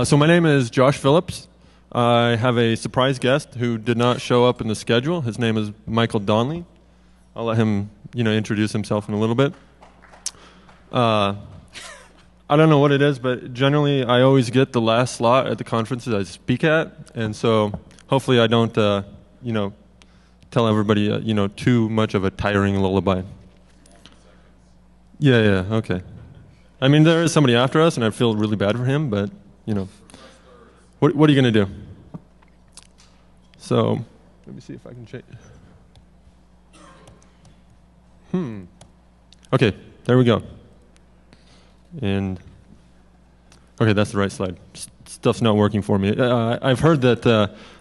So my name is Josh Phillips. I have a surprise guest who did not show up in the schedule. His name is Michael Donnelly. I'll let him, introduce himself in a little bit. I don't know what it is, but generally I always get the last slot at the conferences I speak at, and so hopefully I don't, tell everybody, too much of a tiring lullaby. Yeah, okay. I mean, there is somebody after us, and I feel really bad for him, but, what are you going to do? So, let me see if I can change. Okay, there we go. And, okay, that's the right slide. Stuff's not working for me. I've heard that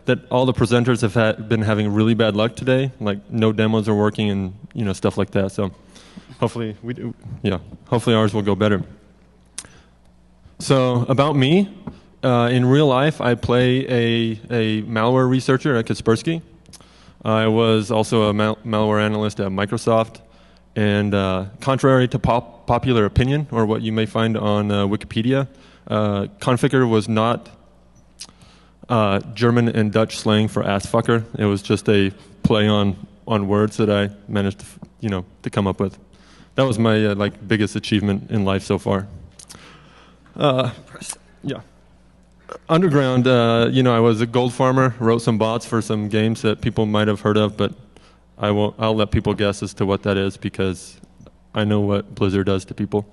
that all the presenters have been having really bad luck today, like no demos are working and, stuff like that. So, hopefully, hopefully ours will go better. So, about me. In real life, I play a malware researcher at Kaspersky. I was also a malware analyst at Microsoft. And contrary to popular opinion, or what you may find on Wikipedia, configure was not German and Dutch slang for ass fucker. It was just a play on words that I managed to, to come up with. That was my biggest achievement in life so far. Yeah. Underground, I was a gold farmer, wrote some bots for some games that people might have heard of, but I'll let people guess as to what that is because I know what Blizzard does to people.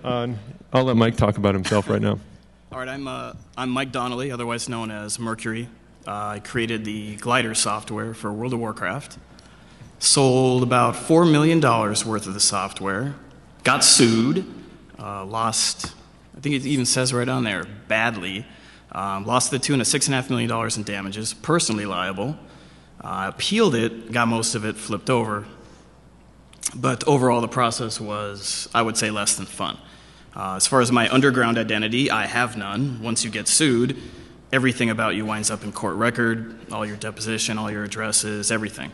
I'll let Mike talk about himself right now. All right, I'm Mike Donnelly, otherwise known as Mercury. I created the glider software for World of Warcraft, sold about $4 million worth of the software, got sued, lost, I think it even says right on there, badly. Lost to the tune of $6.5 million in damages, personally liable. Appealed it, got most of it flipped over. But overall, the process was, I would say, less than fun. As far as my underground identity, I have none. Once you get sued, everything about you winds up in court record, all your deposition, all your addresses, everything.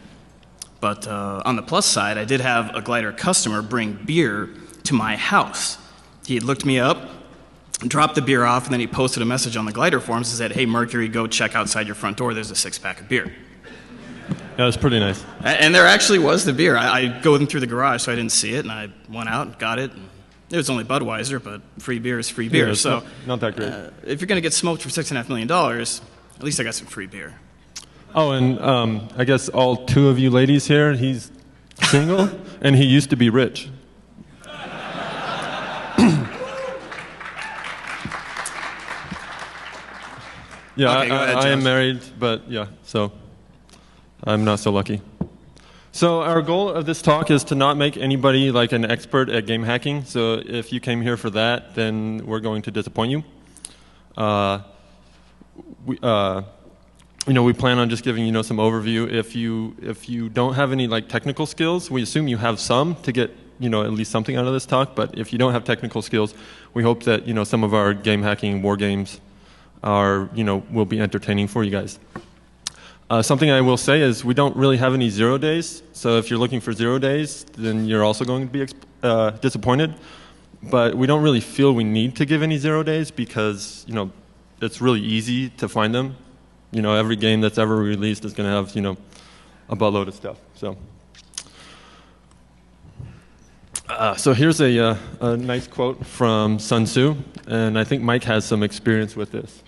But on the plus side, I did have a glider customer bring beer to my house. He had looked me up, dropped the beer off, and then he posted a message on the glider forums and said, "Hey, Mercury, go check outside your front door. There's a 6-pack of beer." That was pretty nice. And there actually was the beer. I go in through the garage, so I didn't see it, and I went out and got it. And it was only Budweiser, but free beer is free beer. Yeah, so not that great. If you're going to get smoked for $6.5 million, at least I got some free beer. Oh, and I guess all two of you ladies here, he's single, and he used to be rich. Yeah, okay, go ahead, I am married, but yeah, so I'm not so lucky. So our goal of this talk is to not make anybody like an expert at game hacking. So if you came here for that, then we're going to disappoint you. We plan on just giving some overview. If you don't have any technical skills, we assume you have some to get at least something out of this talk. But if you don't have technical skills, we hope that some of our game hacking war games will be entertaining for you guys. Something I will say is we don't really have any 0 days. So if you're looking for 0 days, then you're also going to be disappointed. But we don't really feel we need to give any 0 days because it's really easy to find them. Every game that's ever released is going to have a buttload of stuff. So here's a nice quote from Sun Tzu, and I think Mike has some experience with this.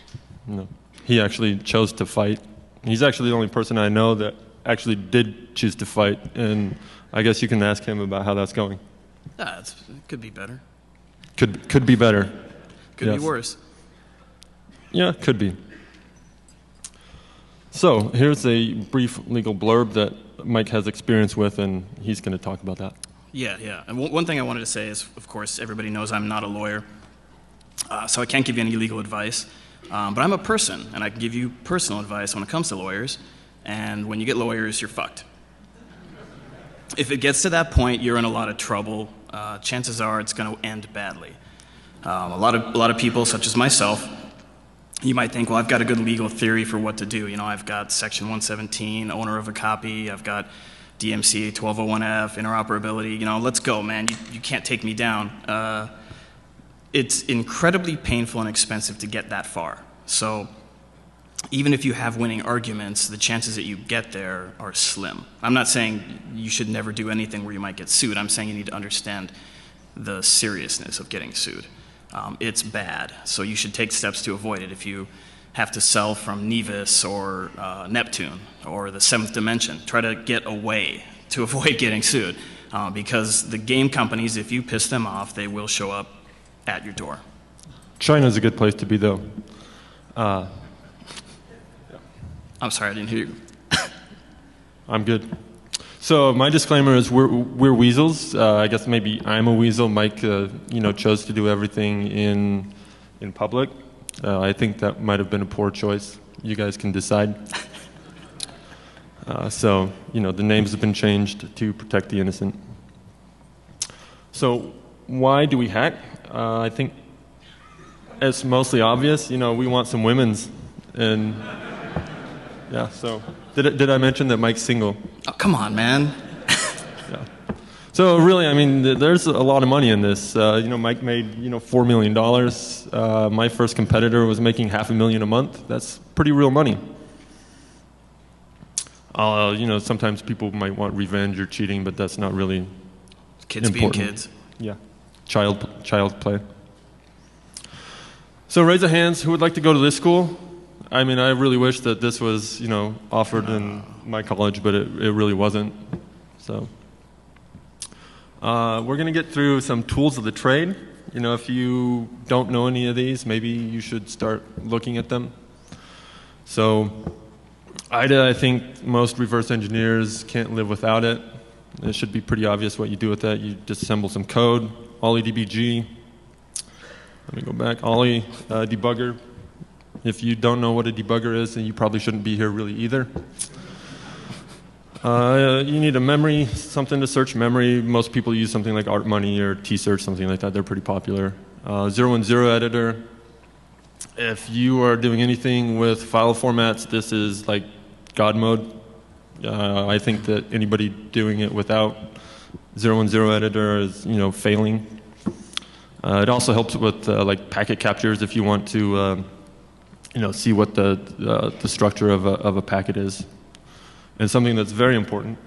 He actually chose to fight. He's actually the only person I know that actually did choose to fight, and I guess you can ask him about how that's going. It could be better. Could be better. Could be worse. Yeah, could be. So here's a brief legal blurb that Mike has experience with, and he's going to talk about that. Yeah. And one thing I wanted to say is, of course, everybody knows I'm not a lawyer, so I can't give you any legal advice. But I'm a person, and I can give you personal advice when it comes to lawyers. And when you get lawyers, you're fucked. If it gets to that point, you're in a lot of trouble. Chances are it's going to end badly. A lot of people, such as myself, you might think, well, I've got a good legal theory for what to do. I've got Section 117, owner of a copy. I've got DMCA 1201F, oh, 1201F, interoperability, you know, let's go, man. You can't take me down. But if it gets to that point, you're in a lot of trouble. Chances are it's going to end badly. A lot of people, such as myself, you might think, well, I've got a good legal theory for what to do. I've got Section 117, owner of a copy. I've got DMCA 1201F, interoperability, you know, let's go, man. You can't take me down. it's incredibly painful and expensive to get that far. So even if you have winning arguments, the chances that you get there are slim. I'm not saying you should never do anything where you might get sued. I'm saying you need to understand the seriousness of getting sued. It's bad, so you should take steps to avoid it. If you have to sell from Nevis or Neptune or the Seventh Dimension, try to get away to avoid getting sued. Because the game companies, if you piss them off, they will show up at your door. China's a good place to be, though. I'm sorry, I didn't hear you. I'm good. So my disclaimer is we're weasels. I guess maybe I'm a weasel. Mike, chose to do everything in public. I think that might have been a poor choice. You guys can decide. So the names have been changed to protect the innocent. So why do we hack? I think it's mostly obvious. We want some women's, and yeah. So did I mention that Mike's single? Oh, come on, man. Yeah. So really, I mean, there's a lot of money in this. Mike made $4 million. My first competitor was making $500,000 a month. That's pretty real money. Sometimes people might want revenge or cheating, but that's not really kids important. Being kids. Yeah, child play. So raise of hands, who would like to go to this school? I mean, I really wish that this was, offered in my college, but it really wasn't. So we're going to get through some tools of the trade. If you don't know any of these, maybe you should start looking at them. So IDA, I think most reverse engineers can't live without it. It should be pretty obvious what you do with that. You disassemble some code. OllyDbg. Let me go back. Ollie debugger. If you don't know what a debugger is, then you probably shouldn't be here really either. You need a memory, something to search memory. Most people use something like ArtMoney or T-Search, something like that. They're pretty popular. 010 editor. If you are doing anything with file formats, this is like God mode. I think that anybody doing it without 010 editor is, failing. It also helps with like packet captures if you want to, see what the structure of a packet is. And something that's very important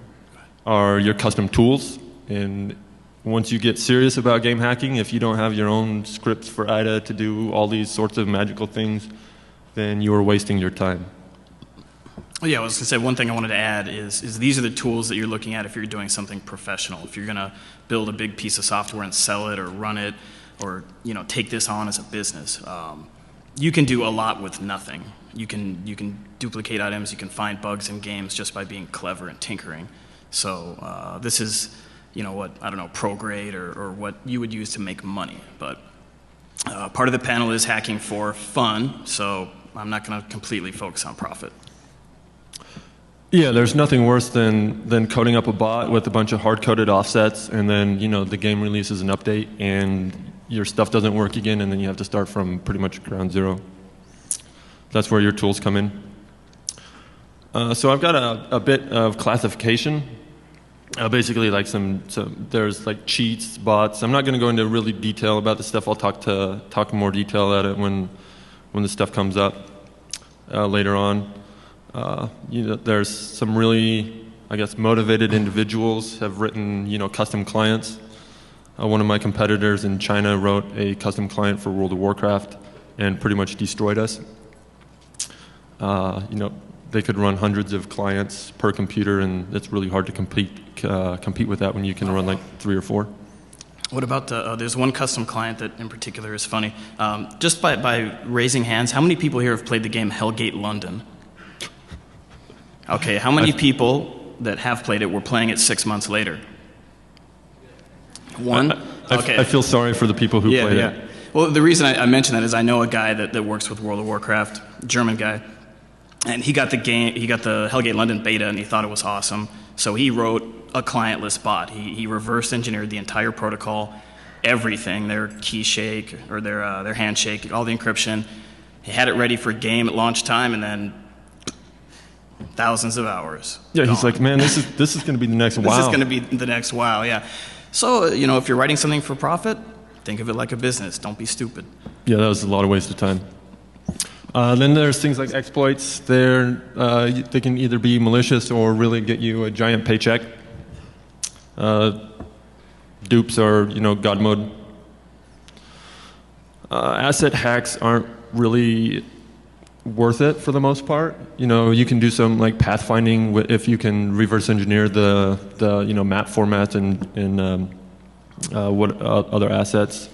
are your custom tools. And once you get serious about game hacking, if you don't have your own scripts for IDA to do all these sorts of magical things, then you are wasting your time. Yeah, I was going to say one thing I wanted to add is these are the tools that you're looking at if you're doing something professional. If you're going to build a big piece of software and sell it or run it or take this on as a business, you can do a lot with nothing. You can duplicate items, you can find bugs in games just by being clever and tinkering. So this is what, I don't know, pro grade or what you would use to make money. But part of the panel is hacking for fun, so I'm not going to completely focus on profit. Yeah, there's nothing worse than coding up a bot with a bunch of hard-coded offsets, and then the game releases an update, and your stuff doesn't work again, and then you have to start from pretty much ground zero. That's where your tools come in. So I've got a bit of classification. Basically, like there's like cheats, bots. I'm not going to go into really detail about the stuff. I'll talk more detail at it when the stuff comes up later on. There's some really, I guess, motivated individuals have written, custom clients. One of my competitors in China wrote a custom client for World of Warcraft and pretty much destroyed us. They could run hundreds of clients per computer, and it's really hard to compete with that when you can run like 3 or 4. What about there's one custom client that in particular is funny. Just by raising hands, how many people here have played the game Hellgate London? Okay, how many people that have played it were playing it 6 months later? One? Okay. I feel sorry for the people who played it. Well, the reason I mention that is I know a guy that works with World of Warcraft, German guy, and he got the Hellgate London beta and he thought it was awesome. So he wrote a clientless bot. He reverse engineered the entire protocol, everything, their key shake or their handshake, all the encryption. He had it ready for game at launch time, and then thousands of hours. Yeah, gone. He's like, man, this is going to be the next WoW. This is going to be the next WoW, yeah. So, if you're writing something for profit, Think of it like a business. Don't be stupid. Yeah, that was a lot of waste of time. Then there's things like exploits. They can either be malicious or really get you a giant paycheck. Dupes are, God mode. Asset hacks aren't really worth it for the most part. You can do some like pathfinding if you can reverse engineer the map formats and what other assets,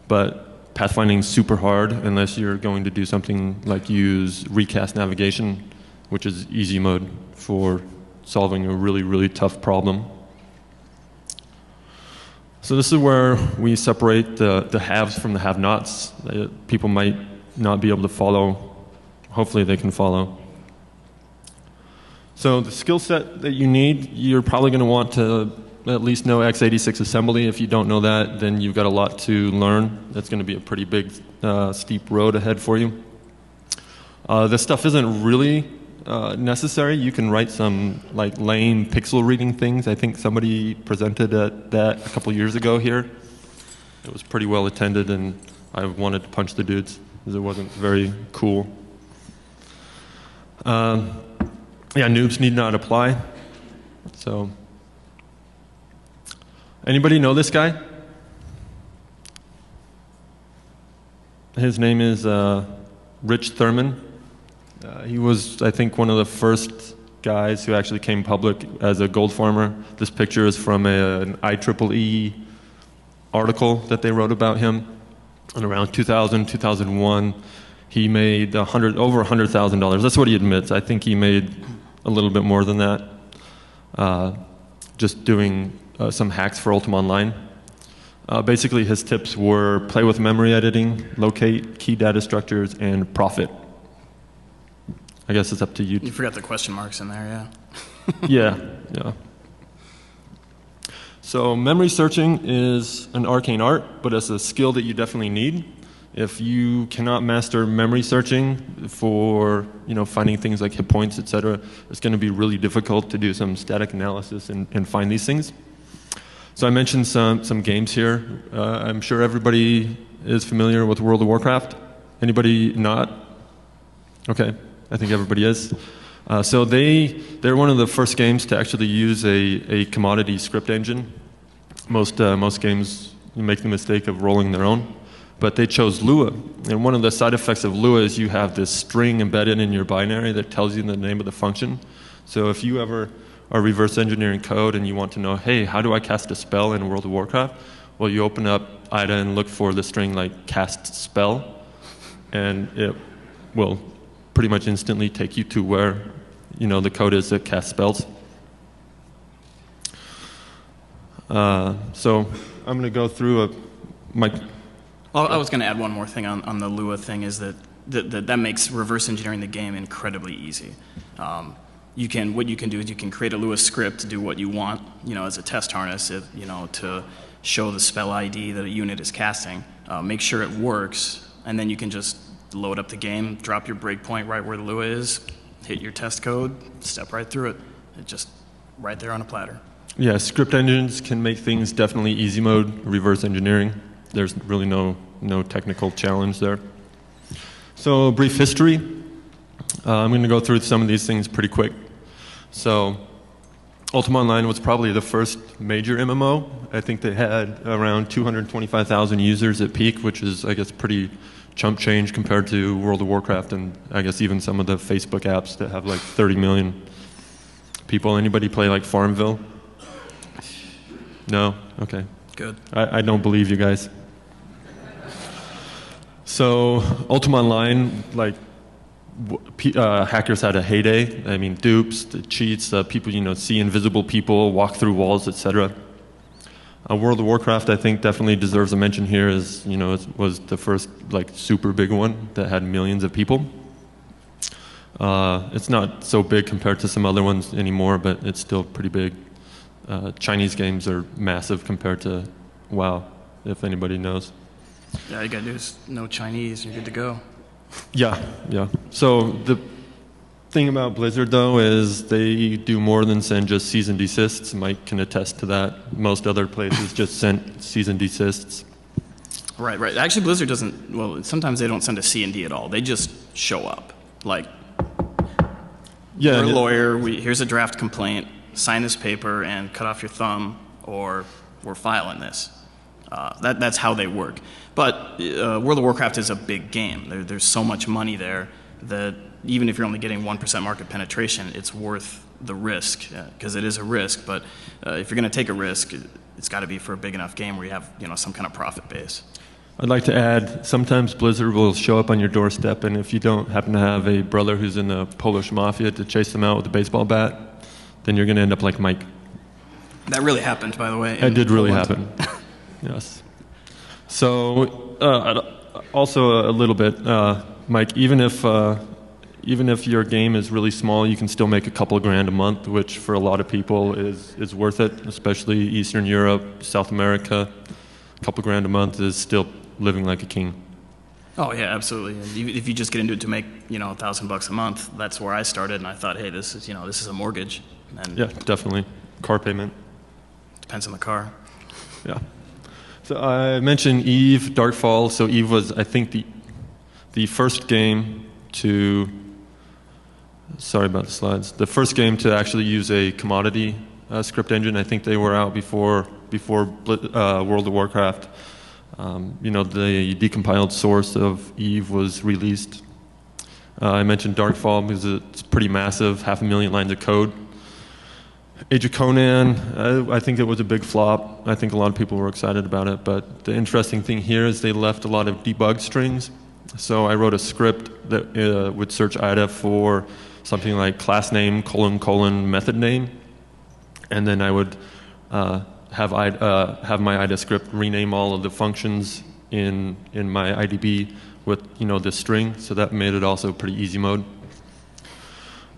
but pathfinding is super hard unless you're going to do something like use recast navigation, which is easy mode for solving a really, really tough problem. So this is where we separate the haves from the have-nots. People might not be able to follow. Hopefully they can follow. So the skill set that you need, you're probably going to want to at least know x86 assembly. If you don't know that, then you've got a lot to learn. That's going to be a pretty big, steep road ahead for you. This stuff isn't really necessary. You can write some like lame pixel reading things. I think somebody presented at that a couple years ago here. It was pretty well attended, and I wanted to punch the dudes because it wasn't very cool. Yeah, noobs need not apply. So, anybody know this guy? His name is Rich Thurman. He was, I think, one of the first guys who actually came public as a gold farmer. This picture is from an IEEE article that they wrote about him. And around 2000, 2001, he made over $100,000. That's what he admits. I think he made a little bit more than that, just doing some hacks for Ultima Online. Basically, his tips were play with memory editing, locate key data structures, and profit. I guess it's up to you. You forgot the question marks in there, yeah. Yeah. So memory searching is an arcane art, but it's a skill that you definitely need. If you cannot master memory searching for finding things like hit points, etc., it's going to be really difficult to do some static analysis and find these things. So I mentioned some games here. I'm sure everybody is familiar with World of Warcraft. Anybody not? Okay. I think everybody is. So they're one of the first games to actually use a commodity script engine. Most games make the mistake of rolling their own, but they chose Lua. And one of the side effects of Lua is you have this string embedded in your binary that tells you the name of the function. So if you ever are reverse engineering code and you want to know, hey, how do I cast a spell in World of Warcraft? Well, you open up IDA and look for the string like cast spell, and it will pretty much instantly take you to where the code is that casts spells. So I'm going to go through I was going to add one more thing on the Lua thing is that makes reverse engineering the game incredibly easy. What you can do is you can create a Lua script to do what you want, as a test harness, to show the spell ID that a unit is casting, make sure it works, and then you can just load up the game, drop your breakpoint right where the Lua is, hit your test code, step right through it. It's just right there on a platter. Yeah, script engines can make things definitely easy mode, reverse engineering. There's really no technical challenge there. So brief history. I'm going to go through some of these things pretty quick. So Ultima Online was probably the first major MMO. I think they had around 225,000 users at peak, which is, I guess, pretty chump change compared to World of Warcraft and I guess even some of the Facebook apps that have like 30 million people. Anybody play like Farmville? No? Okay. Good. I don't believe you guys. So Ultima Online, like hackers had a heyday. I mean, dupes, the cheats, people see invisible people, walk through walls, etc. World of Warcraft, I think, definitely deserves a mention here as, it was the first, like, super big one that had millions of people. It's not so big compared to some other ones anymore, but it's still pretty big. Chinese games are massive compared to WoW, if anybody knows. Yeah, you gotta do is know Chinese, you're good to go. Yeah. So the thing about Blizzard, though, is they do more than send just cease and desists. Mike can attest to that. Most other places just sent cease and desists. Right, right. Actually, Blizzard doesn't. Well, sometimes they don't send a C&D at all. They just show up. Like, Yeah, we're a lawyer. Here's a draft complaint. Sign this paper and cut off your thumb, or we're filing this. That's how they work. But World of Warcraft is a big game. There's so much money there that even if you're only getting 1% market penetration, it's worth the risk, because it is a risk. But if you're going to take a risk, it's got to be for a big enough game where you have some kind of profit base. I'd like to add, sometimes Blizzard will show up on your doorstep, and if you don't happen to have a brother who's in the Polish mafia to chase them out with a baseball bat, then you're going to end up like Mike. That really happened, by the way. It did really happen. Yes. So, also a little bit, Mike, even if your game is really small, you can still make a couple of grand a month, which for a lot of people is worth it, especially Eastern Europe, South America. A couple grand a month is still living like a king. Oh yeah, absolutely. If you just get into it to make $1,000 a month, that's where I started, and I thought, hey, this is a mortgage. And yeah, definitely. Car payment. Depends on the car. Yeah. So I mentioned Eve, Darkfall. So Eve was, I think, the first game to. Sorry about the slides. The first game to actually use a commodity script engine. I think they were out before World of Warcraft. The decompiled source of Eve was released. I mentioned Darkfall because it's pretty massive, 500,000 lines of code. Age of Conan, I think it was a big flop. I think a lot of people were excited about it, but the interesting thing here is they left a lot of debug strings. So I wrote a script that would search IDA for something like class name, : method name, and then I would have my IDA script rename all of the functions in my IDB with this string. So that made it also pretty easy mode.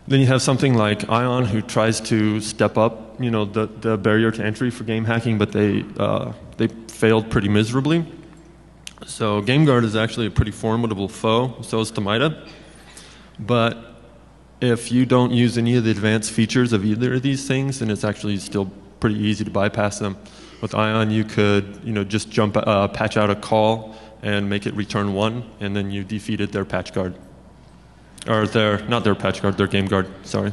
Then you have something like Ion, who tries to step up the barrier to entry for game hacking, but they failed pretty miserably. So GameGuard is actually a pretty formidable foe. So is Tomita. But if you don't use any of the advanced features of either of these things, then it's actually still pretty easy to bypass them. With Ion, you could just patch out a call and make it return 1, and then you defeated their patch guard. Or not their patch guard, their game guard, sorry.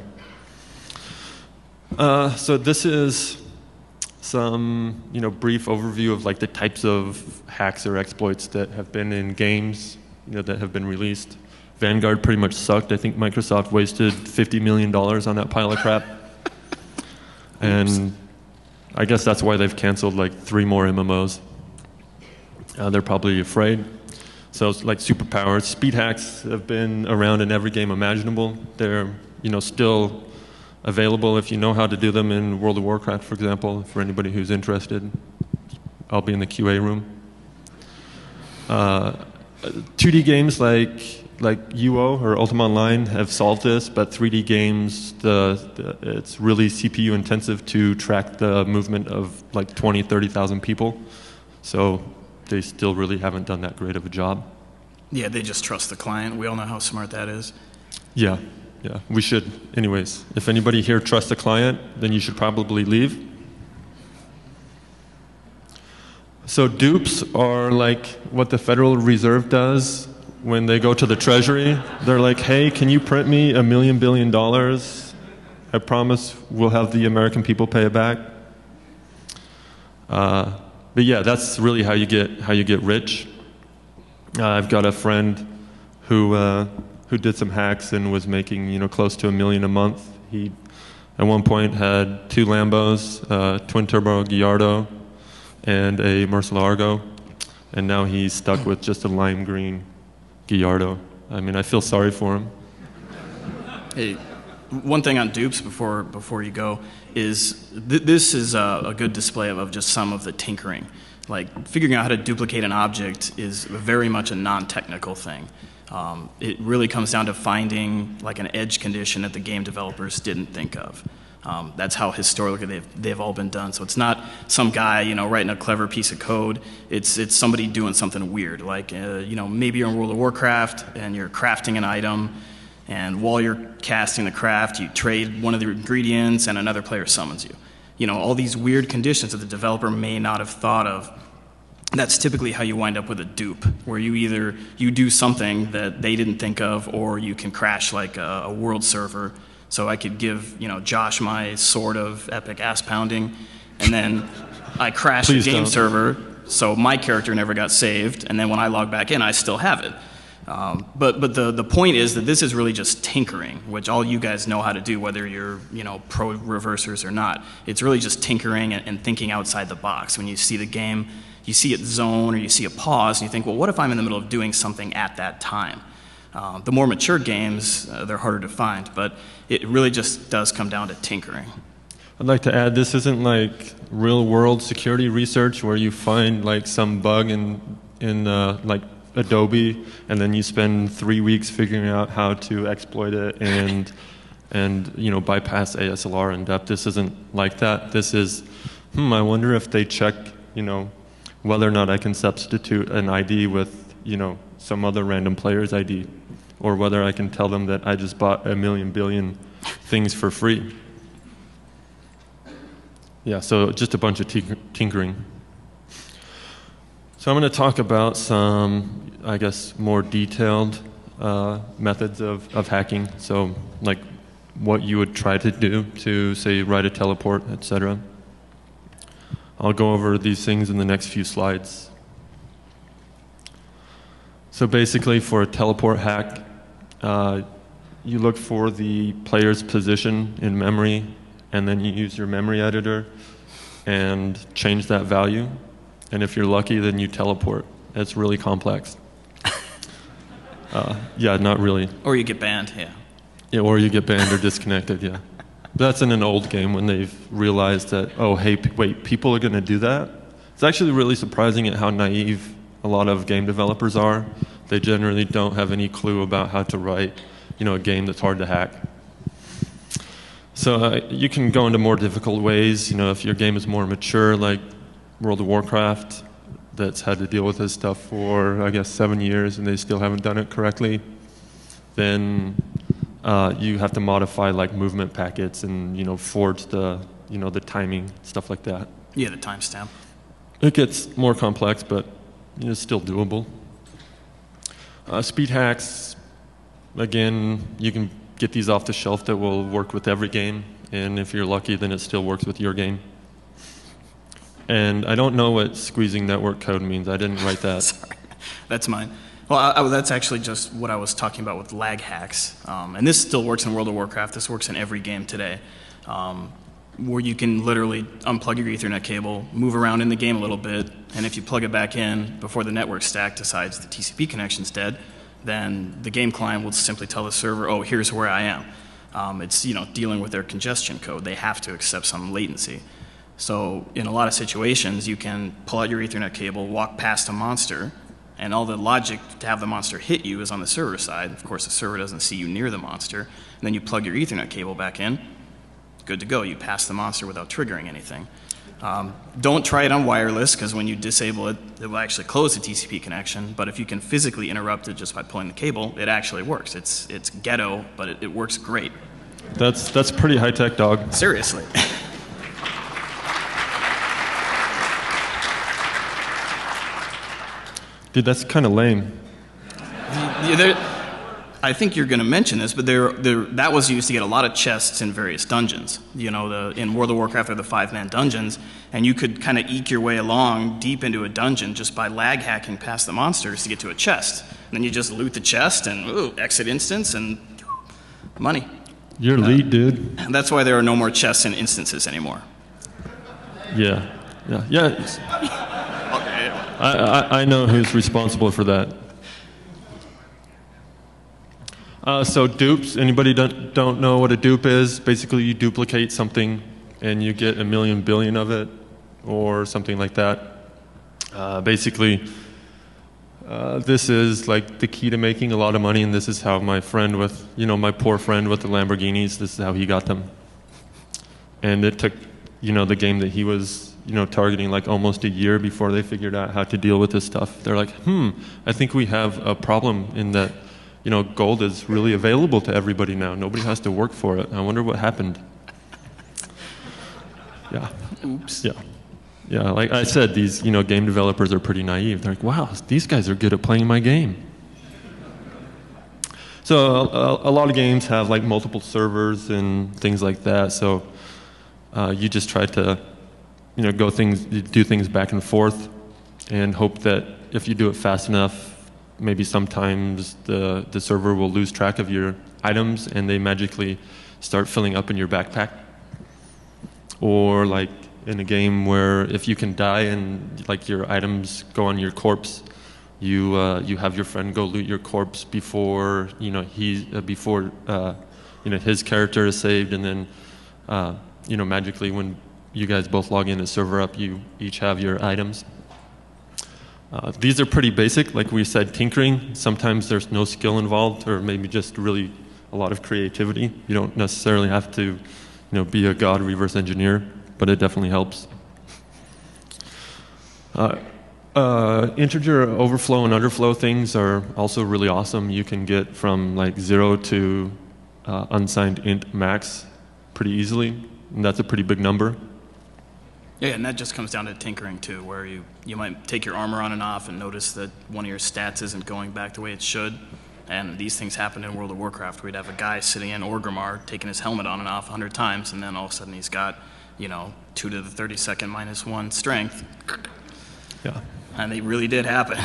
So this is some brief overview of like the types of hacks or exploits that have been in games that have been released. Vanguard pretty much sucked. I think Microsoft wasted $50 million on that pile of crap. And I guess that's why they've canceled like 3 more MMOs. They're probably afraid. So it's like superpowers. Speed hacks have been around in every game imaginable. They're still available if you know how to do them in World of Warcraft, for example. For anybody who's interested, I'll be in the QA room. 2D games like UO or Ultima Online have solved this, but 3D games, it's really CPU intensive to track the movement of like 20, 30,000 people. So they still really haven't done that great of a job. Yeah, they just trust the client. We all know how smart that is. Yeah, we should. Anyways, if anybody here trusts the client, then you should probably leave. So dupes are like what the Federal Reserve does when they go to the Treasury. They're like, hey, can you print me $1 million billion? I promise we'll have the American people pay it back. But yeah, that's really how you get rich. I've got a friend who did some hacks and was making close to $1 million a month. He at one point had 2 Lambos, twin turbo Gallardo, and a Murcielago, and now he's stuck with just a lime green Gallardo. I mean, I feel sorry for him. Hey, one thing on dupes before you go is this is a good display of just some of the tinkering. Like figuring out how to duplicate an object is very much a non-technical thing. It really comes down to finding like an edge condition that the game developers didn't think of. That's how historically they've all been done. So it's not some guy writing a clever piece of code. It's somebody doing something weird. Like maybe you're in World of Warcraft and you're crafting an item, and while you're casting the craft, you trade one of the ingredients, and another player summons you. All these weird conditions that the developer may not have thought of. that's typically how you wind up with a dupe, where you do something that they didn't think of, or you can crash like a world server. So I could give Josh my sword of epic ass pounding, and then I crash the game server, so my character never got saved, and then when I log back in, I still have it. But the point is that this is really just tinkering, which all you guys know how to do, whether you're pro reversers or not. It's really just tinkering and thinking outside the box. When you see the game, you see it zone or you see a pause, and you think, well, what if I'm in the middle of doing something at that time? The more mature games, they're harder to find, but it really just does come down to tinkering. I'd like to add, this isn't like real-world security research where you find like some bug in like Adobe, and then you spend 3 weeks figuring out how to exploit it and bypass ASLR in depth. This isn't like that. This is, I wonder if they check, whether or not I can substitute an ID with, some other random player's ID, or whether I can tell them that I just bought a million billion things for free. Yeah, so just a bunch of tinkering. So I'm going to talk about some, I guess, more detailed methods of hacking. So like what you would try to do to, say, write a teleport, etc. I'll go over these things in the next few slides. So basically, for a teleport hack, you look for the player's position in memory, and then you use your memory editor and change that value. And if you're lucky, then you teleport. It's really complex. Yeah, not really. Or you get banned, yeah. Yeah, or you get banned or disconnected, yeah. That's in an old game when they've realized that, oh, hey, wait, people are going to do that? It's actually really surprising at how naive a lot of game developers are. They generally don't have any clue about how to write, a game that's hard to hack. So you can go into more difficult ways. If your game is more mature, like World of Warcraft, that's had to deal with this stuff for, I guess, 7 years, and they still haven't done it correctly, then you have to modify like movement packets and forge the the timing, stuff like that. Yeah, the timestamp. It gets more complex, but it's still doable. Speed hacks, again, you can get these off the shelf that will work with every game, and if you're lucky, then it still works with your game. And I don't know what squeezing network code means. I didn't write that. Sorry, that's mine. Well, that's actually just what I was talking about with lag hacks. And this still works in World of Warcraft. This works in every game today, where you can literally unplug your Ethernet cable, move around in the game a little bit, and if you plug it back in before the network stack decides the TCP connection's dead, then the game client will simply tell the server, oh, here's where I am. It's dealing with their congestion code. They have to accept some latency. So in a lot of situations, you can pull out your Ethernet cable, walk past a monster, and all the logic to have the monster hit you is on the server side. Of course, the server doesn't see you near the monster. And then you plug your Ethernet cable back in, good to go. You pass the monster without triggering anything. Don't try it on wireless, because when you disable it, it will actually close the TCP connection. But if you can physically interrupt it just by pulling the cable, it actually works. It's ghetto, but it works great. That's pretty high-tech, dog. Seriously. Dude, that's kind of lame. I think you're going to mention this, but that was used to get a lot of chests in various dungeons. In World of Warcraft, there are the 5-man dungeons, and you could kind of eke your way along deep into a dungeon just by lag hacking past the monsters to get to a chest. And then you just loot the chest and exit instance and money. You're elite, dude. And that's why there are no more chests in instances anymore. Yeah. I know who's responsible for that. So dupes, anybody don't know what a dupe is? Basically, you duplicate something and you get a million billion of it, or something like that. Basically, this is like the key to making a lot of money, and this is how my friend with, my poor friend with the Lamborghinis, this is how he got them. And it took, the game that he was, targeting like almost a year before they figured out how to deal with this stuff. They're like, I think we have a problem in that, gold is really available to everybody now. Nobody has to work for it. I wonder what happened. Yeah. Oops. Yeah. Yeah, like I said, these game developers are pretty naive. They're like, wow, these guys are good at playing my game. So a lot of games have like multiple servers and things like that. So you just try to do things back and forth, and hope that if you do it fast enough, maybe sometimes the server will lose track of your items and they magically start filling up in your backpack. Or like in a game where if you can die and like your items go on your corpse, you have your friend go loot your corpse before his character is saved, and then magically when you guys both log in and server up, you each have your items. These are pretty basic, like we said, tinkering. Sometimes there's no skill involved, or maybe just really a lot of creativity. You don't necessarily have to be a god reverse engineer, but it definitely helps. Integer overflow and underflow things are also really awesome. You can get from like 0 to unsigned int max pretty easily, and that's a pretty big number. Yeah, and that just comes down to tinkering too, where you might take your armor on and off and notice that one of your stats isn't going back the way it should. And these things happen in World of Warcraft. We'd have a guy sitting in Orgrimmar taking his helmet on and off 100 times, and then all of a sudden he's got 2 to the 32nd -1 strength. Yeah. And they really did happen.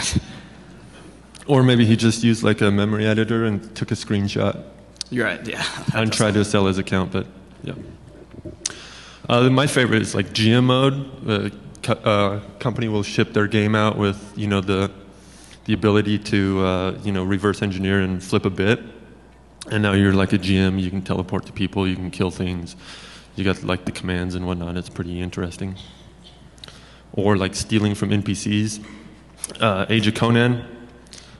Or maybe he just used like a memory editor and took a screenshot. You're right, yeah. And tried to sell his account, but yeah. My favorite is like GM mode. Company will ship their game out with the ability to reverse engineer and flip a bit, and now you're like a GM. You can teleport to people. You can kill things. You got like the commands and whatnot. It's pretty interesting. Or like stealing from NPCs. Age of Conan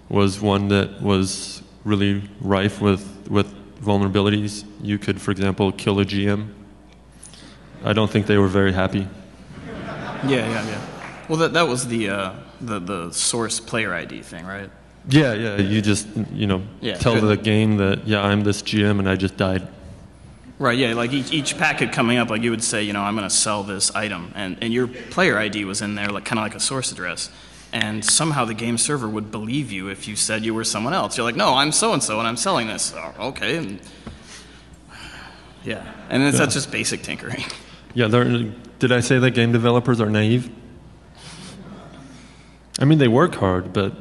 was one that was really rife with vulnerabilities. You could, for example, kill a GM. I don't think they were very happy. Yeah. Well, that was the source player ID thing, right? Yeah. You just tell the game that I'm this GM and I just died. Right. Yeah. Like each packet coming up, like you would say, I'm going to sell this item, and your player ID was in there, like kind of like a source address. And somehow the game server would believe you if you said you were someone else. You're like, no, I'm so and so, and I'm selling this. Oh, okay. And that's just basic tinkering. Yeah. Did I say that game developers are naive? I mean, they work hard, but...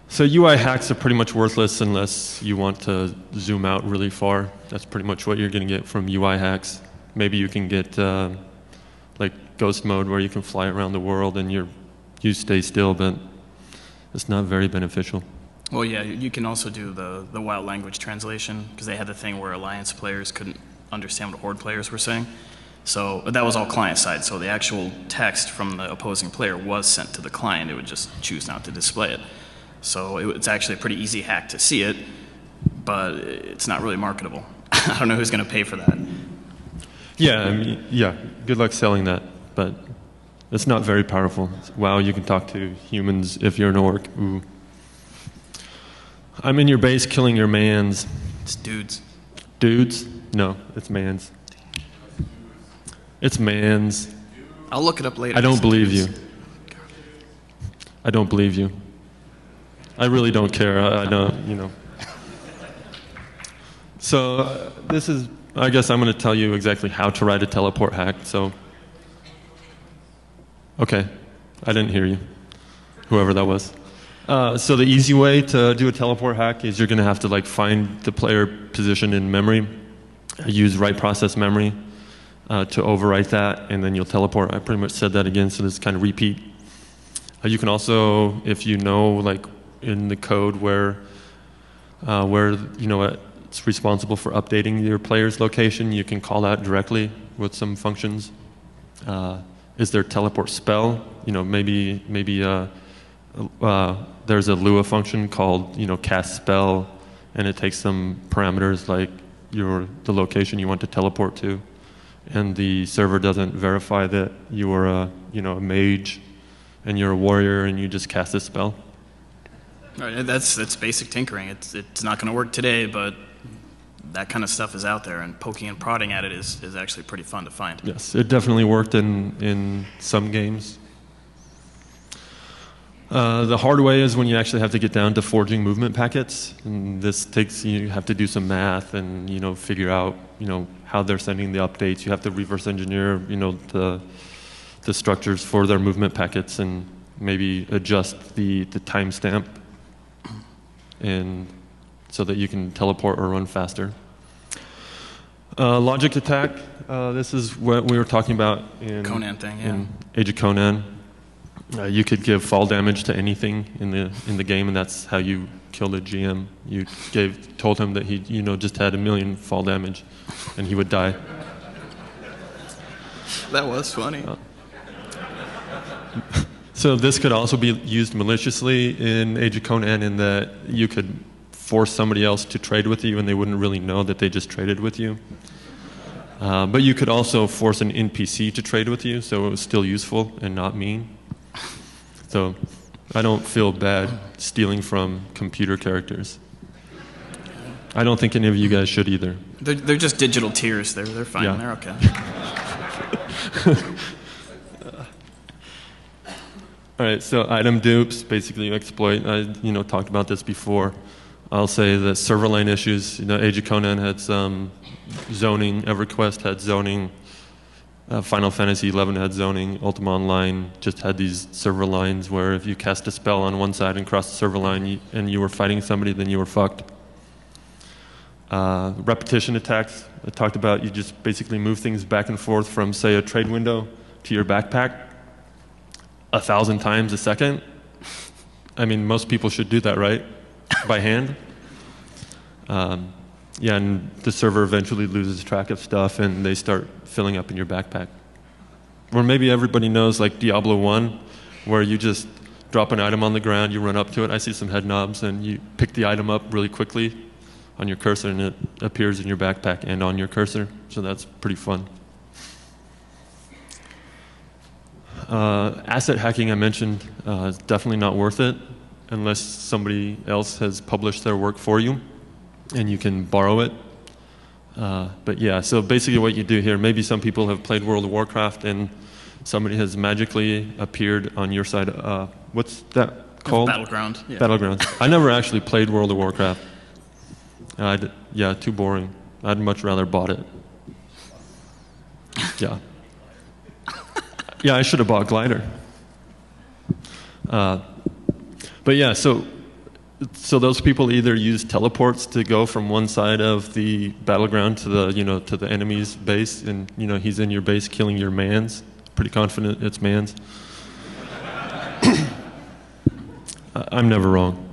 So UI hacks are pretty much worthless unless you want to zoom out really far. That's pretty much what you're going to get from UI hacks. Maybe you can get like ghost mode where you can fly around the world and you stay still, but it's not very beneficial. Well, yeah, you can also do the wild language translation, because they had the thing where Alliance players couldn't understand what Horde players were saying. So that was all client side, so the actual text from the opposing player was sent to the client. It would just choose not to display it. So it's actually a pretty easy hack to see it, but it's not really marketable. I don't know who's going to pay for that. Yeah, good luck selling that, but it's not very powerful. Wow, you can talk to humans if you're an orc. Ooh. I'm in your base killing your mans. It's dudes. Dudes? No, it's mans. It's mans. I'll look it up later. I don't believe you. I don't believe you. I really don't care. I don't, So this is, I guess I'm going to tell you exactly how to write a teleport hack. So, okay, I didn't hear you, whoever that was. So the easy way to do a teleport hack is you're going to have to like find the player position in memory, use write process memory to overwrite that, and then you'll teleport. I pretty much said that again, so this is kind of repeat. You can also, if you know like in the code where it's responsible for updating your player's location, you can call that directly with some functions. Is there teleport spell? Maybe there's a Lua function called cast spell, and it takes some parameters like the location you want to teleport to, and the server doesn't verify that you are a mage and you're a warrior and you just cast a spell. All right, that's basic tinkering. It's not going to work today, but that kind of stuff is out there, and poking and prodding at it is actually pretty fun to find. Yes, it definitely worked in some games. The hard way is when you actually have to get down to forging movement packets, and this takes, you have to do some math and figure out how they're sending the updates. You have to reverse engineer the structures for their movement packets and maybe adjust the timestamp and so that you can teleport or run faster. Logic attack. This is what we were talking about in Conan thing, yeah. In Age of Conan. You could give fall damage to anything in the game, and that's how you killed a GM. You told him that he just had 1 million fall damage, and he would die. That was funny. So this could also be used maliciously in Age of Conan in that you could force somebody else to trade with you, and they wouldn't really know that they just traded with you. But you could also force an NPC to trade with you, so it was still useful and not mean. So I don't feel bad stealing from computer characters. I don't think any of you guys should either. They're just digital tears. They're fine. Yeah. They're okay. All right, so item dupes, basically you exploit. I talked about this before. I'll say that server line issues. Age of Conan had some zoning. EverQuest had zoning. Final Fantasy XI had zoning. Ultima Online just had these server lines where if you cast a spell on one side and crossed the server line and you were fighting somebody, then you were fucked. Repetition attacks. I talked about you just basically move things back and forth from, say, a trade window to your backpack 1,000 times a second. I mean, most people should do that, right? By hand. Yeah, and the server eventually loses track of stuff and they start filling up in your backpack. Or maybe everybody knows like Diablo 1, where you just drop an item on the ground, you run up to it, I see some head knobs, and you pick the item up really quickly on your cursor and it appears in your backpack and on your cursor, so that's pretty fun. Asset hacking I mentioned is definitely not worth it unless somebody else has published their work for you and you can borrow it. But yeah, so basically what you do here, maybe some people have played World of Warcraft and somebody has magically appeared on your side. What's that called? Battleground. Yeah. Battleground. I never actually played World of Warcraft. Yeah, too boring. I'd much rather bought it. Yeah. Yeah, I should have bought Glider. But yeah, so those people either use teleports to go from one side of the battleground to the enemy's base, and he's in your base killing your mans. Pretty confident it's mans. I'm never wrong.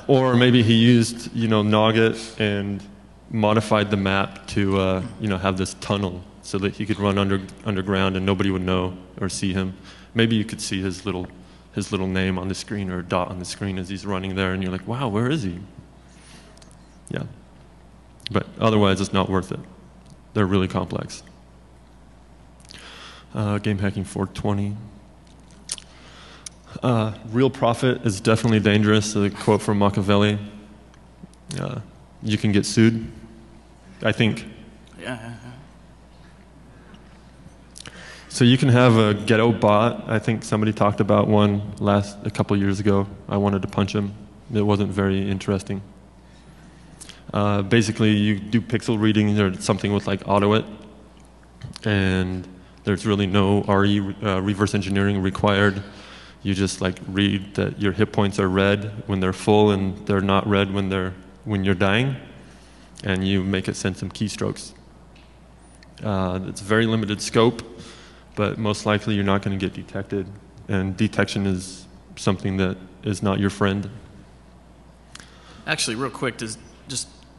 Or maybe he used Nogget and modified the map to have this tunnel so that he could run underground and nobody would know or see him. Maybe you could see his little name on the screen or a dot on the screen as he's running there, and you're like, wow, where is he? Yeah. But otherwise, it's not worth it. They're really complex. Game hacking 420. Real profit is definitely dangerous. A quote from Machiavelli. You can get sued, I think. Yeah. So you can have a ghetto bot. I think somebody talked about one a couple years ago. I wanted to punch him. It wasn't very interesting. Basically, you do pixel reading or something with like AutoIt, and there's really no RE reverse engineering required. You just like read that your hit points are red when they're full and they're not red when you're dying, and you make it send some keystrokes. It's very limited scope, but most likely you're not going to get detected, and detection is something that is not your friend. Actually, real quick, just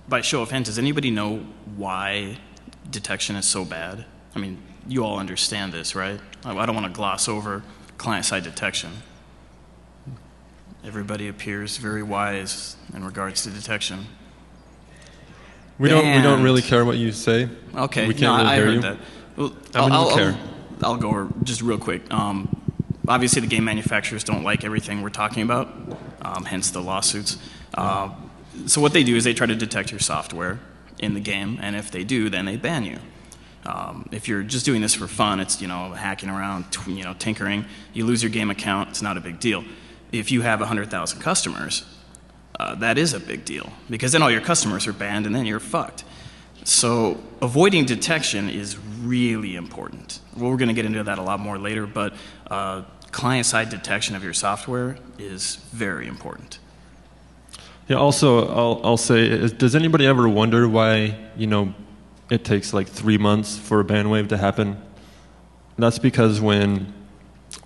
by show of hands, does anybody know why detection is so bad? I mean, you all understand this, right? I don't want to gloss over client-side detection. Everybody appears very wise in regards to detection. We don't really care what you say. Okay, we can't really hear you. That. Well, I care. I'll go over just real quick. Obviously, the game manufacturers don't like everything we're talking about, hence the lawsuits. So what they do is they try to detect your software in the game, and if they do, then they ban you. If you're just doing this for fun, it's hacking around, tinkering. You lose your game account, it's not a big deal. If you have 100,000 customers, that is a big deal because then all your customers are banned, and then you're fucked. So avoiding detection is really important. Well, we're going to get into that a lot more later, but client-side detection of your software is very important. Yeah. Also, I'll say, does anybody ever wonder why it takes like 3 months for a ban wave to happen? That's because when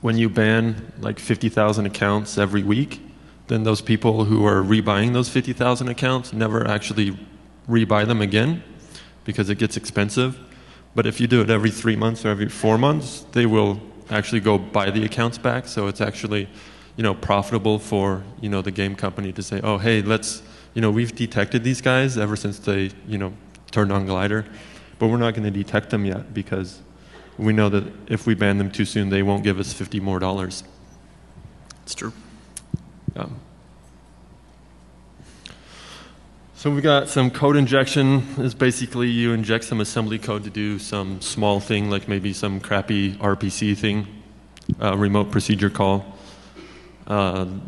you ban like 50,000 accounts every week, then those people who are rebuying those 50,000 accounts never actually rebuy them again because it gets expensive. But if you do it every 3 months or every 4 months, they will actually go buy the accounts back. So it's actually profitable for the game company to say, oh hey, we've detected these guys ever since they turned on Glider, but we're not going to detect them yet because we know that if we ban them too soon, they won't give us $50 more. It's true. So we got some code injection. Is basically you inject some assembly code to do some small thing, like maybe some crappy RPC thing, remote procedure call.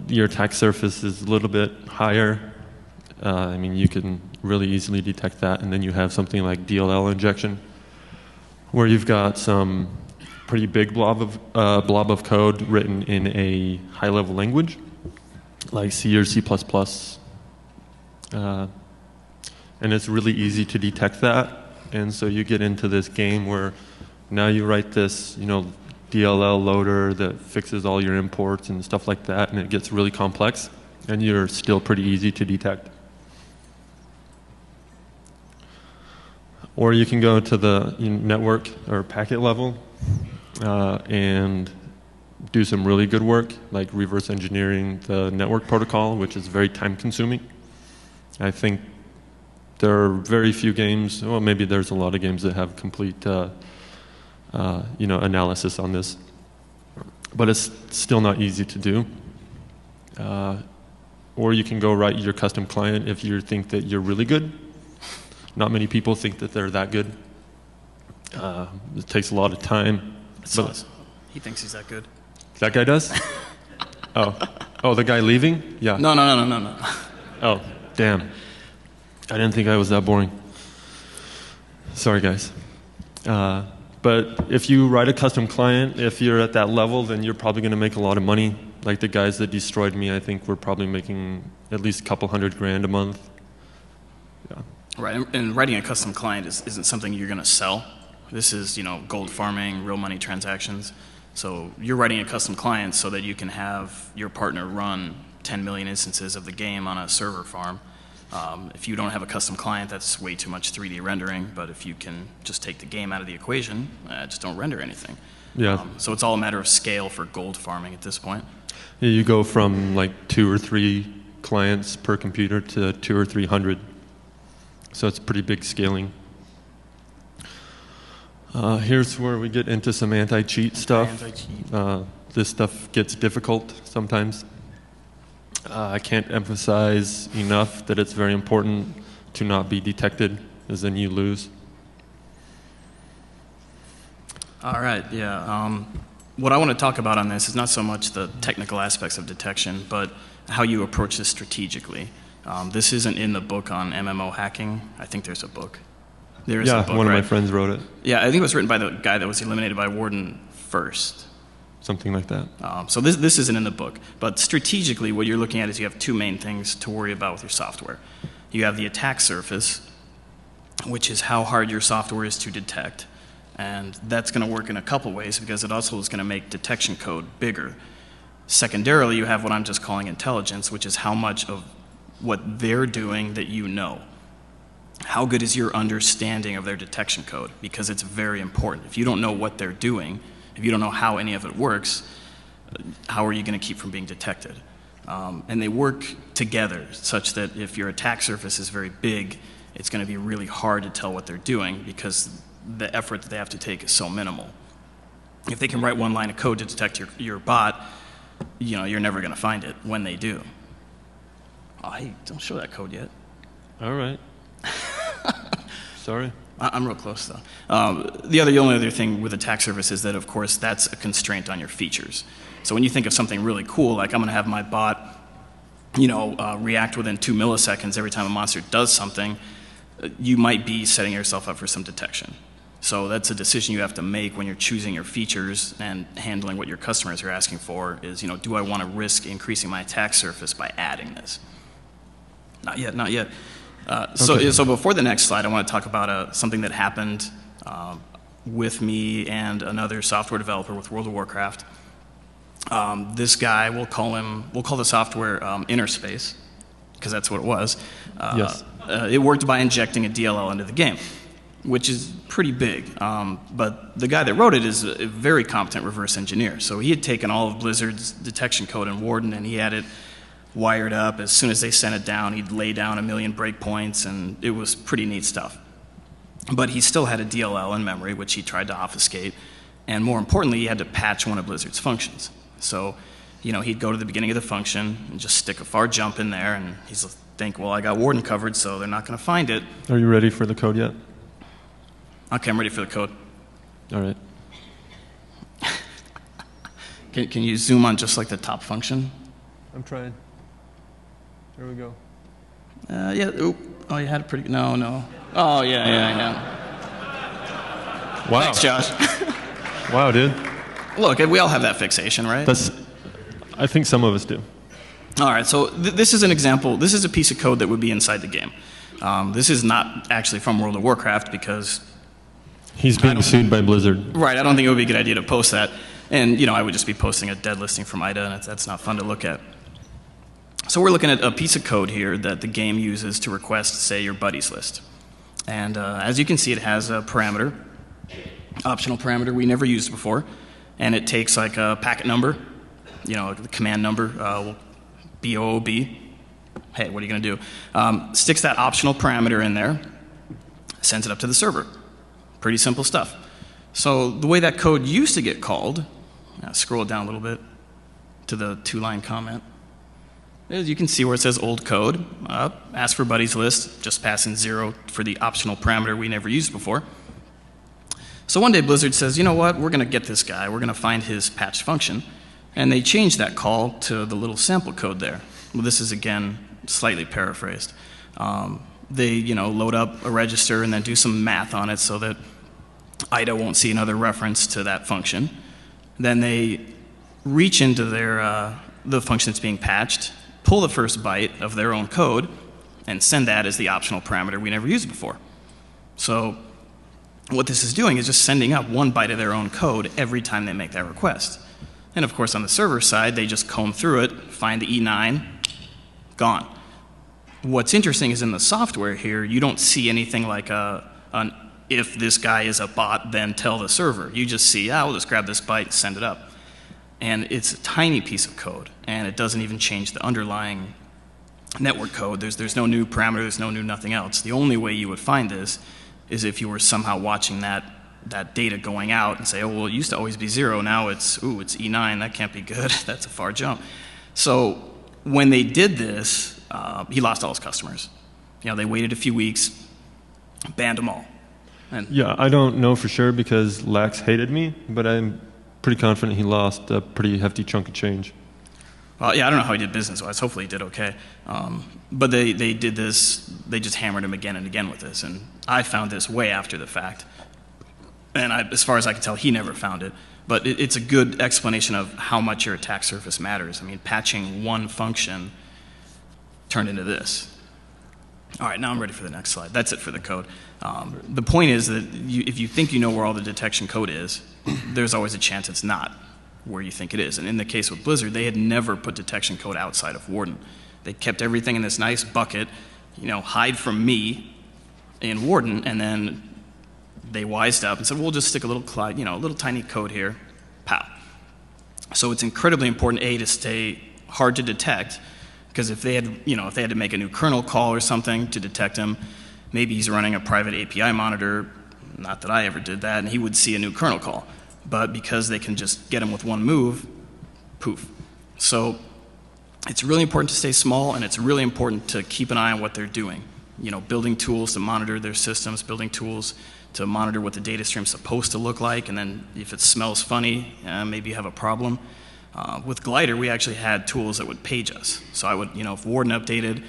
Your attack surface is a little bit higher. You can really easily detect that, and then you have something like DLL injection, where you've got some pretty big blob of code written in a high-level language, like C or C++, and it's really easy to detect that. And so you get into this game where now you write this, DLL loader that fixes all your imports and stuff like that, and it gets really complex, and you're still pretty easy to detect. Or you can go to the network or packet level and do some really good work, like reverse engineering the network protocol, which is very time consuming. I think there are very few games, well maybe there's a lot of games that have complete analysis on this, but it's still not easy to do. Or you can go write your custom client if you think that you're really good. Not many people think that they're that good. It takes a lot of time. He thinks he's that good. That guy does? Oh, the guy leaving? Yeah. No. Oh, damn. I didn't think I was that boring. Sorry, guys. But if you write a custom client, if you're at that level, then you're probably going to make a lot of money. Like the guys that destroyed me, I think we're probably making at least a couple $100,000 a month. Yeah. Right, and writing a custom client isn't something you're going to sell. This is, gold farming, real money transactions. So you're writing a custom client so that you can have your partner run 10 million instances of the game on a server farm. If you don't have a custom client, that's way too much 3D rendering. But if you can just take the game out of the equation, just don't render anything. Yeah. So it's all a matter of scale for gold farming at this point. Yeah, you go from like 2 or 3 clients per computer to 200 or 300. So it's pretty big scaling. Here's where we get into some anti-cheat stuff. This stuff gets difficult sometimes. I can't emphasize enough that it's very important to not be detected, as then you lose. All right, yeah. What I want to talk about on this is not so much the technical aspects of detection, but how you approach this strategically. This isn't in the book on MMO hacking. I think there's a book. There is a book, one of right? my friends wrote it. Yeah, I think it was written by the guy that was eliminated by Warden first. Something like that. So this isn't in the book. But strategically, what you're looking at is you have 2 main things to worry about with your software. You have the attack surface, which is how hard your software is to detect. And that's going to work in a couple ways because it also is going to make detection code bigger. Secondarily, you have what I'm just calling intelligence, which is how much of what they're doing that you know. How good is your understanding of their detection code? Because it's very important. If you don't know what they're doing, if you don't know how any of it works, how are you going to keep from being detected? And they work together such that if your attack surface is very big, it's going to be really hard to tell what they're doing because the effort that they have to take is so minimal. If they can write 1 line of code to detect your bot, you're never going to find it when they do. I don't show that code yet. All right. Sorry. I'm real close, though. The only other thing with attack surface is that, of course, that's a constraint on your features. So when you think of something really cool, like I'm going to have my bot, react within 2 milliseconds every time a monster does something, you might be setting yourself up for some detection. So that's a decision you have to make when you're choosing your features and handling what your customers are asking for is, do I want to risk increasing my attack surface by adding this? Not yet, not yet. So before the next slide, I want to talk about something that happened with me and another software developer with World of Warcraft. This guy, we'll call the software Innerspace, because that's what it was. Yes. It worked by injecting a DLL into the game, which is pretty big. But the guy that wrote it is a very competent reverse engineer. So he had taken all of Blizzard's detection code in Warden, and he had it wired up. As soon as they sent it down, he'd lay down 1 million breakpoints, and it was pretty neat stuff. But he still had a DLL in memory, which he tried to obfuscate. And more importantly, he had to patch one of Blizzard's functions. So, he'd go to the beginning of the function and just stick a far jump in there, and he'd think, well, I got Warden covered, so they're not going to find it. Are you ready for the code yet? Okay, I'm ready for the code. All right. Can you zoom on just like the top function? I'm trying. There we go. Yeah. Oop. Oh, you had it pretty. No. Oh, yeah. Wow. Thanks, Josh. Wow, dude. Look, we all have that fixation, right? I think some of us do. All right, so this is an example. This is a piece of code that would be inside the game. This is not actually from World of Warcraft because... He's being sued by Blizzard. Right, I don't think it would be a good idea to post that. And, I would just be posting a dead listing from IDA, and that's not fun to look at. So we're looking at a piece of code here that the game uses to request, say, your buddies list. And as you can see, it has a parameter, optional parameter we never used before. And it takes like a packet number, the command number, BOOB. Hey, what are you going to do? Sticks that optional parameter in there, sends it up to the server. Pretty simple stuff. So the way that code used to get called, scroll it down a little bit to the 2-line comment. As you can see where it says old code, ask for buddies list, just passing 0 for the optional parameter we never used before. So one day Blizzard says, you know what, we're going to get this guy, we're going to find his patched function, and they changed that call to the little sample code there. Well, this is, again, slightly paraphrased. They, load up a register and then do some math on it so that IDA won't see another reference to that function. Then they reach into the function that's being patched, pull the first byte of their own code, and send that as the optional parameter we never used before. So what this is doing is just sending up 1 byte of their own code every time they make that request. And of course, on the server side, they just comb through it, find the E9, gone. What's interesting is in the software here, you don't see anything like an if this guy is a bot, then tell the server. You just see, we'll just grab this byte and send it up. And it's a tiny piece of code, and it doesn't even change the underlying network code. There's no new parameter, there's no new nothing else. The only way you would find this is if you were somehow watching that data going out and say, oh, well, it used to always be 0, now it's E9, that can't be good, that's a far jump. So when they did this, he lost all his customers. They waited a few weeks, banned them all. And yeah, I don't know for sure because Lax hated me, but I'm pretty confident he lost a pretty hefty chunk of change. Well, yeah, I don't know how he did business-wise. Hopefully he did okay. But they did this. They just hammered him again and again with this. And I found this way after the fact. And as far as I can tell, he never found it. But it's a good explanation of how much your attack surface matters. I mean, patching one function turned into this. All right, now I'm ready for the next slide. That's it for the code. The point is that if you think you know where all the detection code is, there's always a chance it's not where you think it is. And in the case with Blizzard, they had never put detection code outside of Warden. They kept everything in this nice bucket, hide from me in Warden, and then they wised up and said, we'll just stick a little, little tiny code here, pow. So it's incredibly important, A, to stay hard to detect, because if they had to make a new kernel call or something to detect him, maybe he's running a private API monitor, not that I ever did that, and he would see a new kernel call. But because they can just get him with one move, poof. So it's really important to stay small, and it's really important to keep an eye on what they're doing. Building tools to monitor their systems, building tools to monitor what the data stream's supposed to look like, and then if it smells funny, maybe you have a problem. With Glider, we actually had tools that would page us. So I would, if Warden updated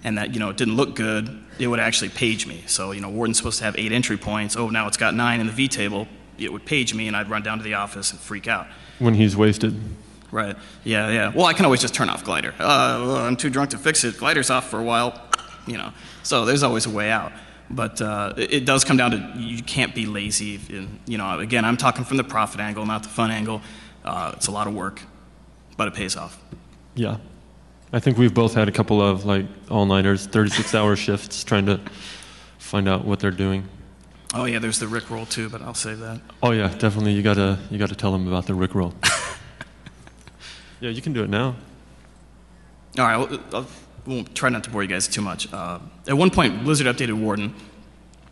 and that, it didn't look good, it would actually page me. So, Warden's supposed to have 8 entry points. Oh, now it's got 9 in the V table. It would page me, and I'd run down to the office and freak out. When he's wasted. Right. Yeah. Well, I can always just turn off Glider. Well, I'm too drunk to fix it. Glider's off for a while. So there's always a way out. But it does come down to you can't be lazy. Again, I'm talking from the profit angle, not the fun angle. It's a lot of work, but it pays off. Yeah. I think we've both had a couple of all-nighters, 36-hour shifts trying to find out what they're doing. Oh yeah, there's the Rickroll too, but I'll save that. Oh yeah, definitely. You gotta tell them about the Rickroll. Yeah, you can do it now. All right, we'll try not to bore you guys too much. At one point, Blizzard updated Warden,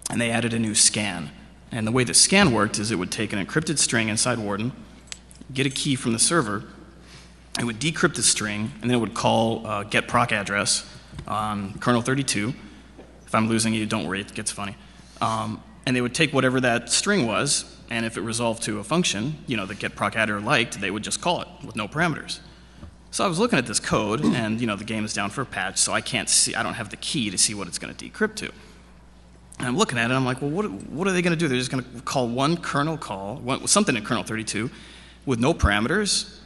and they added a new scan. And the way the scan worked is it would take an encrypted string inside Warden, get a key from the server, it would decrypt the string, and then it would call get proc address on kernel 32. If I'm losing you, don't worry, it gets funny. And they would take whatever that string was, and if it resolved to a function, that get proc adder liked, they would just call it with no parameters. So I was looking at this code, and the game is down for a patch, so I don't have the key to see what it's going to decrypt to. And I'm looking at it, and I'm like, well, what are they going to do? They're just going to call one kernel call, something in kernel 32, with no parameters.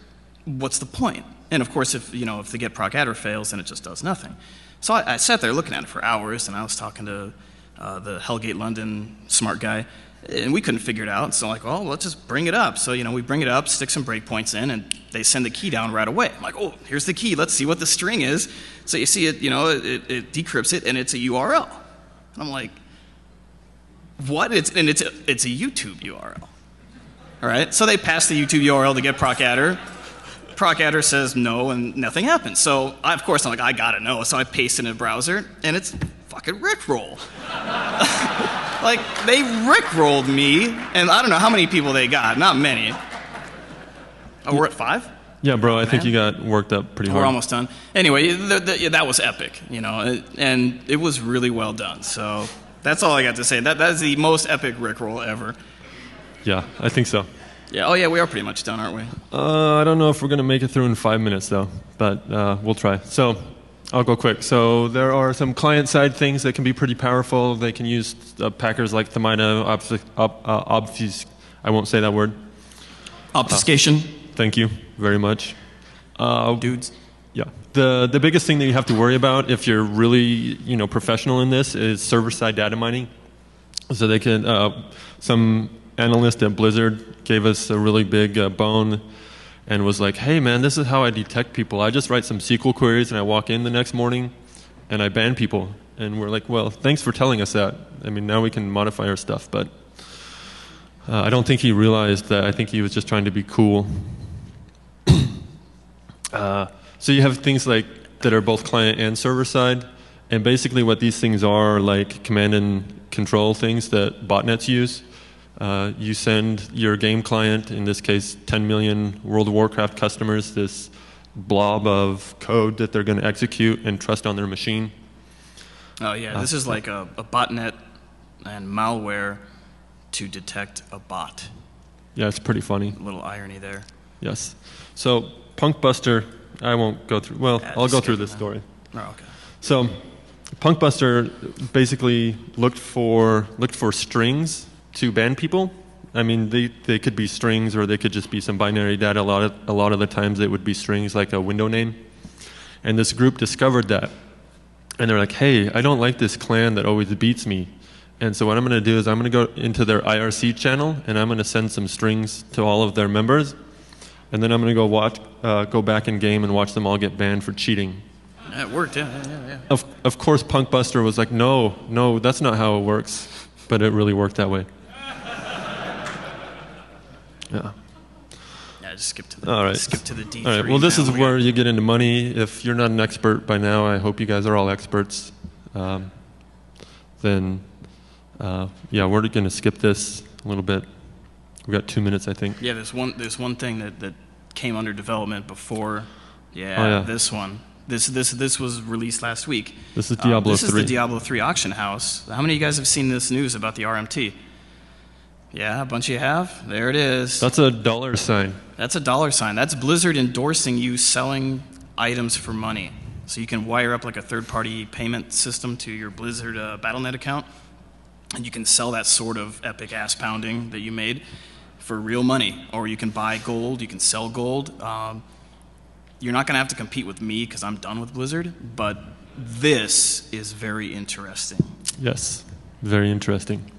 What's the point? And of course, if the get proc adder fails, then it just does nothing. So I sat there looking at it for hours, and I was talking to the Hellgate London smart guy, and we couldn't figure it out. So I'm like, well, let's just bring it up. So we bring it up, stick some breakpoints in, and they send the key down right away. I'm like, oh, here's the key. Let's see what the string is. So you see it, it decrypts it, and it's a URL. And I'm like, what? It's a YouTube URL. All right. So they pass the YouTube URL to get proc adder. Proc adder says no, and nothing happens. So of course I'm like, I gotta know. So I paste it in a browser, and it's fucking Rickroll. They Rickrolled me, and I don't know how many people they got. Not many. Oh, we're at 5? Yeah, bro. I think you got worked up pretty hard. We're almost done. Anyway, that was epic, and it was really well done. So that's all I got to say. That is the most epic Rickroll ever. Yeah, I think so. Yeah. Oh yeah, we are pretty much done, aren't we? I don't know if we're gonna make it through in 5 minutes though, but we'll try. So I'll go quick. So there are some client-side things that can be pretty powerful. They can use packers like Thamina, I won't say that word. Obfuscation. Thank you very much. Dudes. Yeah. The biggest thing that you have to worry about if you're really professional in this is server-side data mining. So they can some analyst at Blizzard gave us a really big bone and was like, hey man, this is how I detect people. I just write some SQL queries and I walk in the next morning and I ban people. And we're like, well, thanks for telling us that. I mean, now we can modify our stuff, but I don't think he realized that. I think he was just trying to be cool. So you have things that are both client and server side, and basically what these things are like command and control things that botnets use. You send your game client, in this case 10 million World of Warcraft customers, this blob of code that they're going to execute and trust on their machine. Oh yeah, this is like a botnet and malware to detect a bot. Yeah, it's pretty funny. A little irony there. Yes. So Punkbuster, I won't go through, well, I'll go through this story. Oh, okay. So Punkbuster basically looked for strings to ban people. I mean, they could be strings or they could just be some binary data. A lot of the times it would be strings like a window name. And this group discovered that. And they're like, hey, I don't like this clan that always beats me. And so what I'm going to do is I'm going to go into their IRC channel and I'm going to send some strings to all of their members. And then I'm going to go back in game and watch them all get banned for cheating. It worked, yeah. Of course, Punkbuster was like, no, that's not how it works. But it really worked that way. Yeah. Yeah, just skip to the D3. All right. Well, this is where you get into money. If you're not an expert by now, I hope you guys are all experts. Then, yeah, we're going to skip this a little bit. We've got 2 minutes, I think. Yeah, there's one thing that came under development before Yeah, Oh, yeah. this one. This was released last week. This is Diablo 3. This is the Diablo 3 auction house. How many of you guys have seen this news about the RMT? Yeah, a bunch of you have. There it is. That's a dollar sign. That's a dollar sign. That's Blizzard endorsing you selling items for money. So you can wire up like a third-party payment system to your Blizzard Battle.net account, and you can sell that sort of epic ass pounding that you made for real money. Or you can buy gold. You can sell gold. You're not going to have to compete with me because I'm done with Blizzard, but this is very interesting. Yes, very interesting.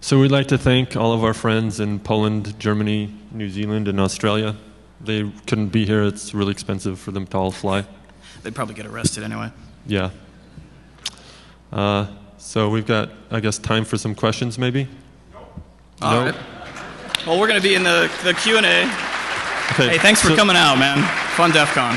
So we'd like to thank all of our friends in Poland, Germany, New Zealand, and Australia. They couldn't be here. It's really expensive for them to all fly. They'd probably get arrested anyway. Yeah. So we've got, I guess, time for some questions, maybe? All right. Well, we're going to be in the Q&A. Okay, hey, thanks for coming out, man. Fun DEF CON.